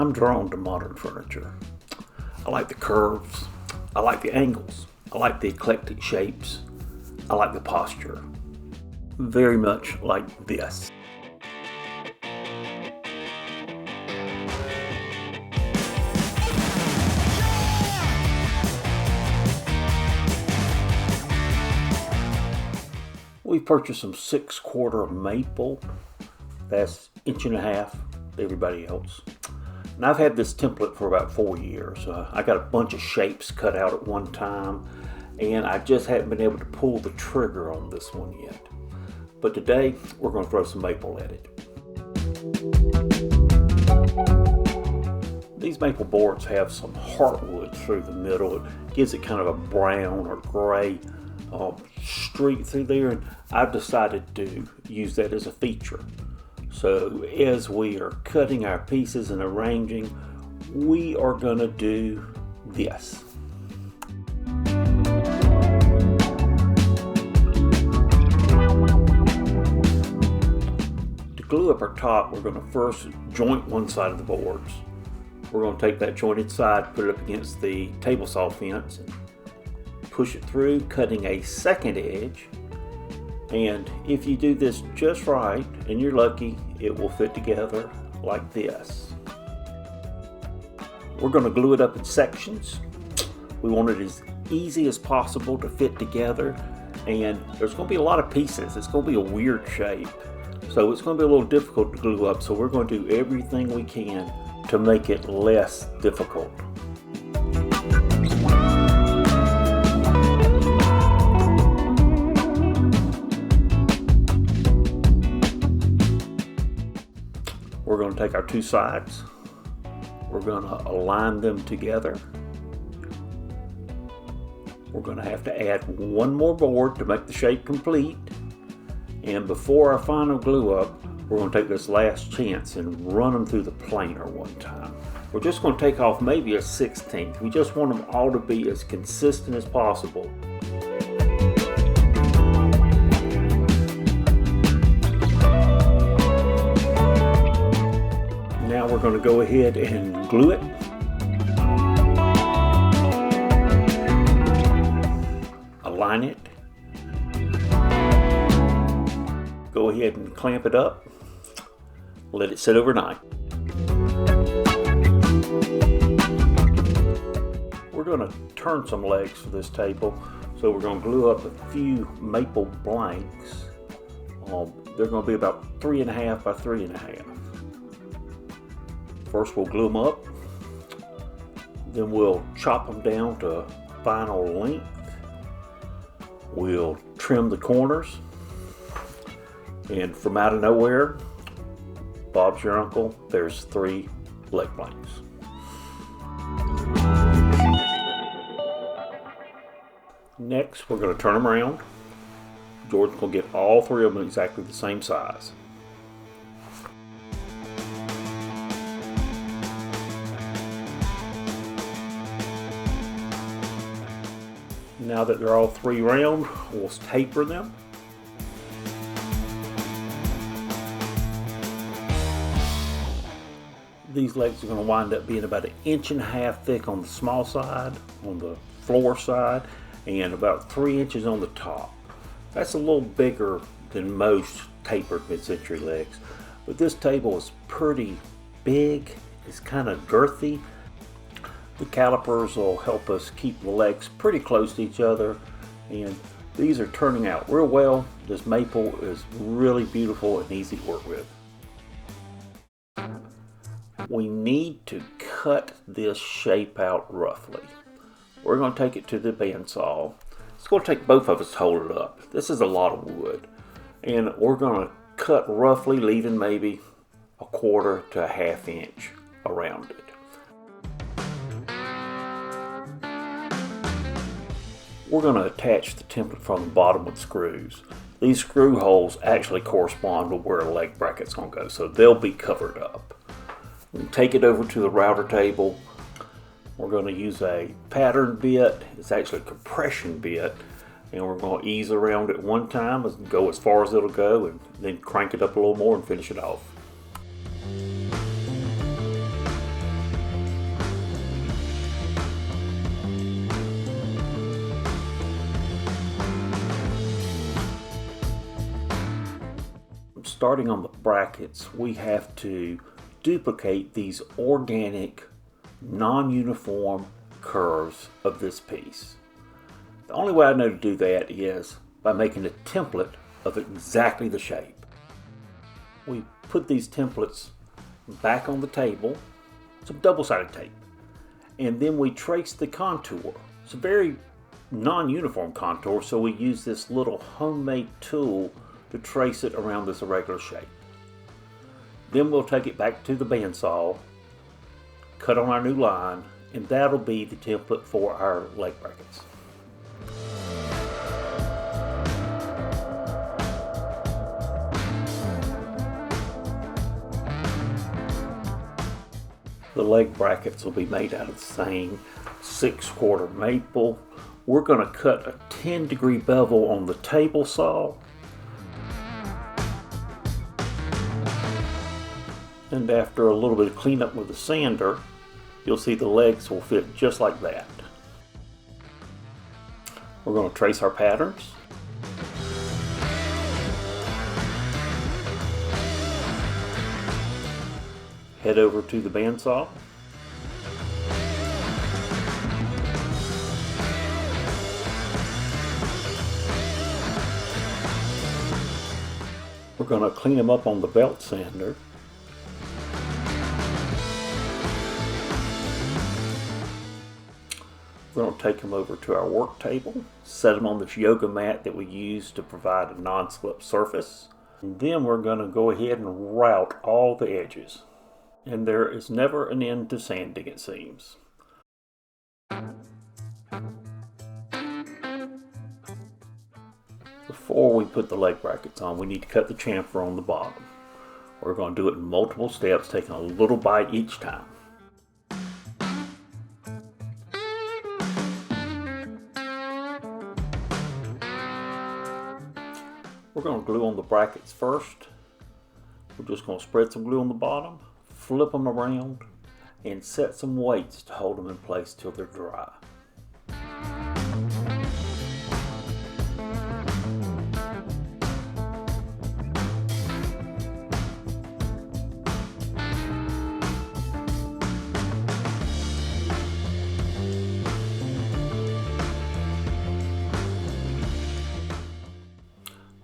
I'm drawn to modern furniture. I like the curves, I like the angles, I like the eclectic shapes, I like the posture. Very much like this. We purchased some 6/4 maple. That's 1.5 inches, everybody else. And I've had this template for about 4 years. I got a bunch of shapes cut out at one time, and I just haven't been able to pull the trigger on this one yet. But today, we're going to throw some maple at it. These maple boards have some heartwood through the middle. It gives it kind of a brown or gray streak through there, and I've decided to use that as a feature. So as we are cutting our pieces and arranging, we are going to do this. To glue up our top, we're going to first joint one side of the boards. We're going to take that jointed side, put it up against the table saw fence, and push it through, cutting a second edge. And if you do this just right, and you're lucky, it will fit together like this. We're going to glue it up in sections. We want it as easy as possible to fit together, and there's going to be a lot of pieces. It's going to be a weird shape, so it's going to be a little difficult to glue up, so we're going to do everything we can to make it less difficult. We're going to take our two sides, we're going to align them together. We're going to have to add one more board to make the shape complete. And before our final glue up, we're going to take this last chance and run them through the planer one time. We're just going to take off maybe a 1/16. We just want them all to be as consistent as possible. Now we're going to go ahead and glue it. Align it. Go ahead and clamp it up. Let it sit overnight. We're going to turn some legs for this table, so we're going to glue up a few maple blanks. They're going to be about 3.5 by 3.5. First we'll glue them up, then we'll chop them down to final length. We'll trim the corners, and from out of nowhere, Bob's your uncle, there's 3 leg blanks. Next, we're going to turn them around. Jordan's going to get all 3 of them exactly the same size. Now that they're all 3 round, we'll taper them. These legs are going to wind up being about 1.5 inches thick on the small side, on the floor side, and about 3 inches on the top. That's a little bigger than most tapered mid-century legs, but this table is pretty big. It's kind of girthy. The calipers will help us keep the legs pretty close to each other, and these are turning out real well. This maple is really beautiful and easy to work with. We need to cut this shape out roughly. We're going to take it to the bandsaw. It's going to take both of us to hold it up. This is a lot of wood, and we're going to cut roughly, leaving maybe 1/4 to 1/2 inch around it. We're going to attach the template from the bottom with screws. These screw holes actually correspond to where a leg bracket's going to go, so they'll be covered up. We'll take it over to the router table. We're going to use a pattern bit. It's actually a compression bit, and we're going to ease around it one time and go as far as it'll go, and then crank it up a little more and finish it off. starting on the brackets, we have to duplicate these organic, non-uniform curves of this piece. The only way I know to do that is by making a template of exactly the shape. We put these templates back on the table, some double-sided tape, and then we trace the contour. It's a very non-uniform contour, so we use this little homemade tool to trace it around this irregular shape. Then we'll take it back to the bandsaw, cut on our new line, and that'll be the template for our leg brackets. The leg brackets will be made out of the same 6/4 maple. We're going to cut a 10-degree bevel on the table saw. And after a little bit of cleanup with the sander, you'll see the legs will fit just like that. We're going to trace our patterns. Head over to the bandsaw. We're going to clean them up on the belt sander. We're going to take them over to our work table, set them on this yoga mat that we use to provide a non-slip surface. And then we're going to go ahead and route all the edges. And there is never an end to sanding, it seems. Before we put the leg brackets on, we need to cut the chamfer on the bottom. We're going to do it in multiple steps, taking a little bite each time. We're going to glue on the brackets first. We're just going to spread some glue on the bottom, flip them around, and set some weights to hold them in place till they're dry.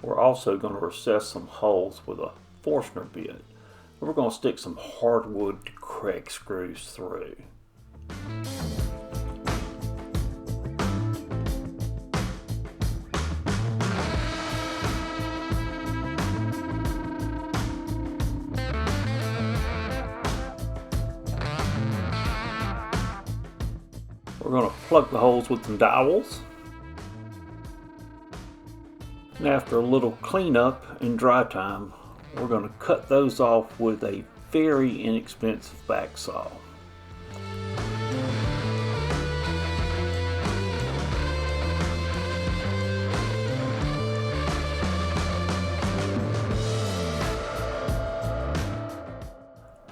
We're also going to recess some holes with a Forstner bit. We're going to stick some hardwood Craig screws through. We're going to plug the holes with some dowels. And after a little cleanup and dry time, we're going to cut those off with a very inexpensive back saw.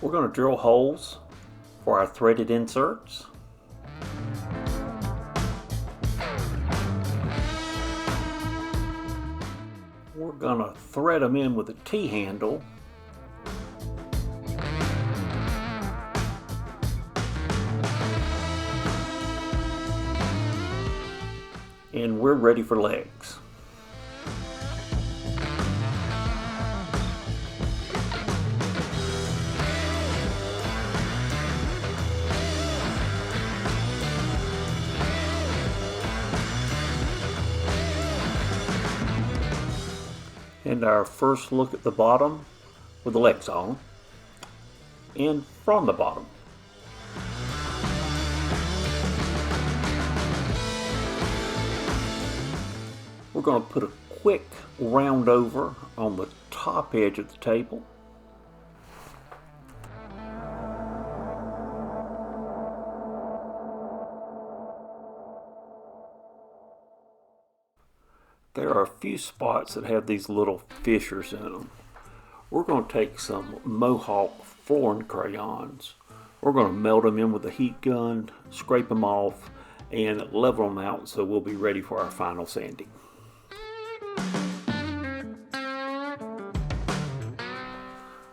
We're going to drill holes for our threaded inserts. We're going to thread them in with a T-handle. And we're ready for legs. And our first look at the bottom with the legs on, and from the bottom. We're going to put a quick round over on the top edge of the table. There are a few spots that have these little fissures in them. We're going to take some Mohawk flooring crayons. We're going to melt them in with a heat gun, scrape them off, and level them out so we'll be ready for our final sanding.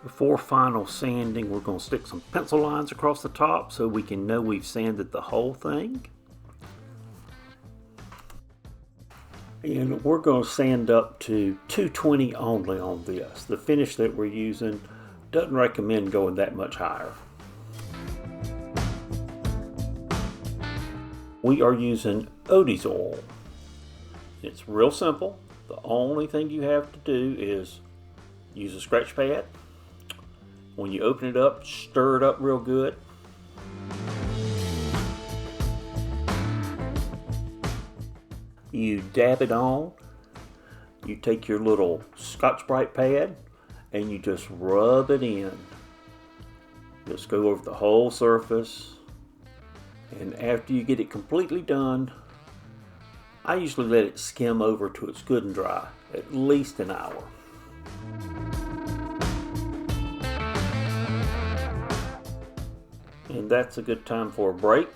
Before final sanding, we're going to stick some pencil lines across the top so we can know we've sanded the whole thing. And we're going to sand up to 220 only on this. The finish that we're using doesn't recommend going that much higher. We are using Odie's oil. It's real simple. The only thing you have to do is use a scratch pad. When you open it up, stir it up real good. You dab it on. You take your little Scotch-Brite pad and you just rub it in. Just go over the whole surface. And after you get it completely done, I usually let it skim over till it's good and dry, at least an hour. And that's a good time for a break.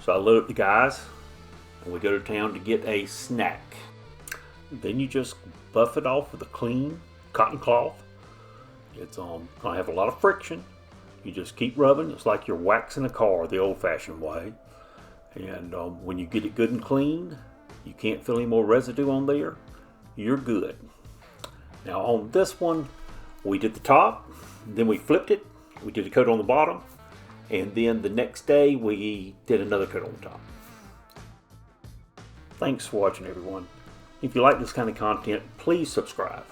So I load up the guys and we go to town to get a snack. Then you just buff it off with a clean cotton cloth. It's gonna have a lot of friction. You just keep rubbing. It's like you're waxing a car the old-fashioned way. And when you get it good and clean, you can't feel any more residue on there, you're good. Now on this one, we did the top, then we flipped it, we did a coat on the bottom, and then the next day we did another coat on the top. Thanks for watching, everyone. If you like this kind of content, please subscribe.